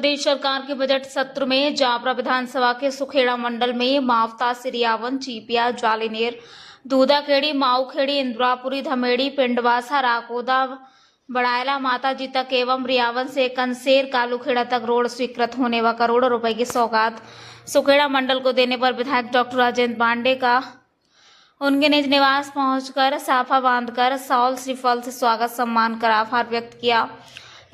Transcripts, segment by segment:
प्रदेश सरकार के बजट सत्र में जावरा विधानसभा के सुखेड़ा मंडल में मावता, सिरियावन, चीपिया, जालिनेर, दूधाखेड़ी, माऊखेड़ी, इंद्रापुरी, धमेड़ी, पिंडवासा, राकोदा, बड़ायला, माताजी तक एवं रियावन से कंसेर कालूखेड़ा तक रोड स्वीकृत होने व करोड़ों रुपए की सौगात सुखेड़ा मंडल को देने पर विधायक डॉक्टर राजेंद्र पांडे का उनके निज निवास पहुंचकर साफा बांधकर सौल श्रीफल से स्वागत सम्मान कर आभार व्यक्त किया।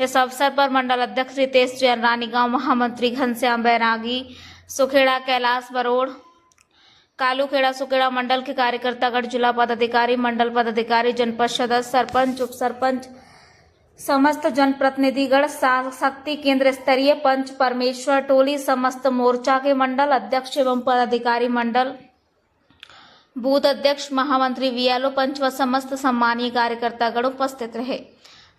इस अवसर पर मंडल अध्यक्ष रितेश जैन, रानीगांव महामंत्री घनश्याम बैरागी, सुखेड़ा कैलाश बरोड़, कालूखेड़ा सुखेड़ा मंडल के कार्यकर्तागण, जिला पदाधिकारी, मंडल पदाधिकारी, जनपद सदस्य, सरपंच, उप सरपंच, समस्त जनप्रतिनिधिगण, शक्ति केंद्र स्तरीय पंच परमेश्वर टोली, समस्त मोर्चा के मंडल अध्यक्ष एवं पदाधिकारी, मंडल बूथ अध्यक्ष, महामंत्री, वीएलओ, पंच व समस्त सम्मानीय कार्यकर्तागण उपस्थित रहे।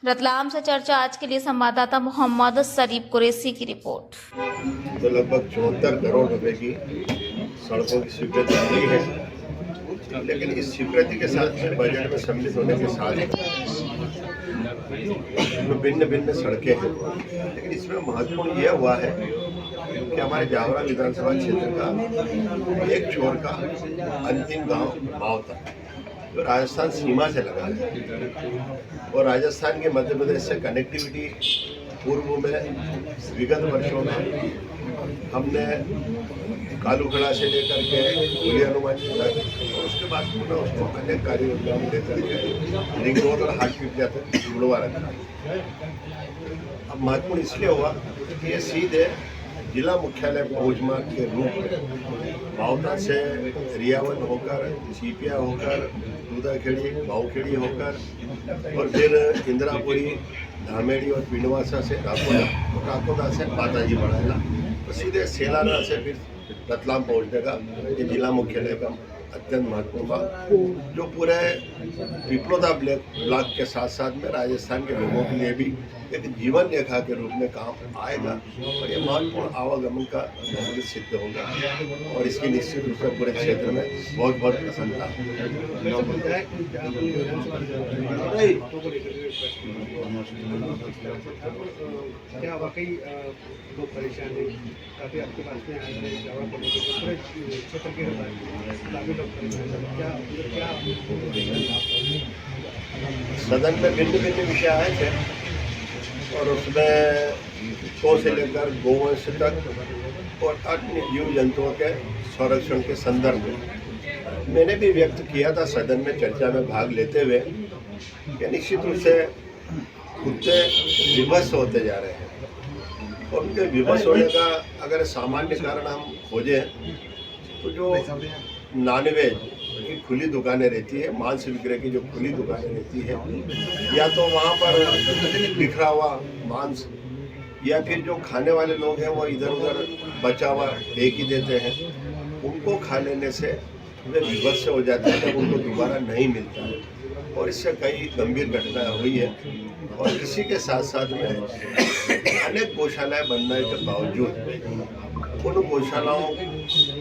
रतलाम से चर्चा आज के लिए संवाददाता मोहम्मद शरीफ कुरैशी की रिपोर्ट। तो लगभग 74 करोड़ रुपए की सड़कों की स्वीकृति हुई है, लेकिन इस स्वीकृति के साथ में बजट में सम्मिलित होने के साथ भिन्न भिन्न सड़कें हैं, लेकिन इसमें महत्वपूर्ण यह हुआ है कि हमारे जावरा विधानसभा क्षेत्र का एक छोर का अंतिम गांव मावता जो राजस्थान सीमा से लगा है और राजस्थान के मध्य प्रदेश से कनेक्टिविटी पूर्व में विगत वर्षों में हमने कालूखेड़ा से लेकर के गोली हनुमानजी तक और उसके बाद पुनः उसको अनेक कार्य योजनाओं में लेकर के रिंग रोड और हाटपीपलिया तक जुड़वा रखा। अब महत्वपूर्ण इसलिए हुआ कि ये सीधे जिला मुख्यालय फौज मार्ग के रूप में मावता से रियावन होकर, चीपिया होकर, दूधाखेड़ी, माऊखेड़ी होकर और फिर इंद्रापुरी, धामेड़ी और पिंडवासा से राकोदा से माताजी बड़ायला तो सीधे सेलाना से फिर रतलाम पहुंचने का ये जिला मुख्यालय का अत्यंत महत्वपूर्ण भाग जो पूरे पिपलोदा ब्लॉक के साथ साथ में राजस्थान के लोगों के लिए भी एक जीवन रेखा के रूप में काम आएगा और ये महत्वपूर्ण आवागमन का सिद्ध होगा और इसकी निश्चित रूप से पूरे क्षेत्र में बहुत बहुत प्रसन्नता क्या वाकई लोग परेशान हैं? काफ़ी आपके पास में आए थे जावरा को लेकर पूरे क्षेत्र के काफ़ी लोग परेशान हैं। क्या सदन में भिन्न भिन्न विषय आए थे और उसमें गौ से लेकर गोवंश तक और अन्य जीव जंतुओं के संरक्षण के संदर्भ में मैंने भी व्यक्त किया था सदन में चर्चा में भाग लेते हुए कि निश्चित रूप से कुत्ते विवश होते जा रहे हैं और उनके विवश होने का अगर सामान्य कारण हम खोजें तो जो नॉनवेज की खुली दुकानें रहती है, मांस विक्रय की जो खुली दुकानें रहती है, या तो वहाँ पर बिखरा हुआ मांस या फिर जो खाने वाले लोग हैं वो इधर उधर बचा हुआ फेंक ही देते हैं, उनको खा लेने से वे विवश हो जाते हैं जब उनको दोबारा नहीं मिलता है और इससे कई गंभीर घटनाएं हुई है। और इसी के साथ साथ में अनेक गौशालाएं बनने के बावजूद उन गौशालाओं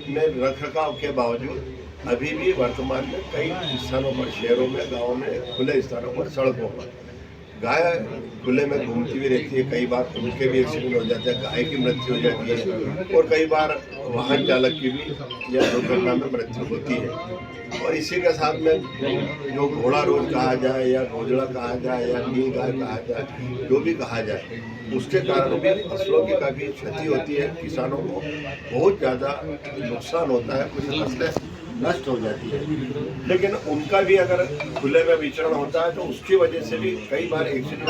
में रखरखाव के बावजूद अभी भी वर्तमान में कई स्थानों पर, शहरों में, गाँव में, खुले स्थानों पर, सड़कों पर गाय खुले में घूमती भी रहती है। कई बार उनके भी एक्सीडेंट हो जाते हैं, गाय की मृत्यु हो जाती है और कई बार वाहन चालक की भी या दुर्घटना में मृत्यु होती है। और इसी के साथ में जो घोड़ा रोज कहा जाए या रोजड़ा कहा जाए या नील गाय कहा जाए, जो भी कहा जाए, उसके कारण भी फसलों की काफ़ी क्षति होती है, किसानों को बहुत ज़्यादा नुकसान होता है, कुछ फसलें नष्ट हो जाती है। लेकिन उनका भी अगर खुले में विचरण होता है तो उसकी वजह से भी कई बार एक्सीडेंट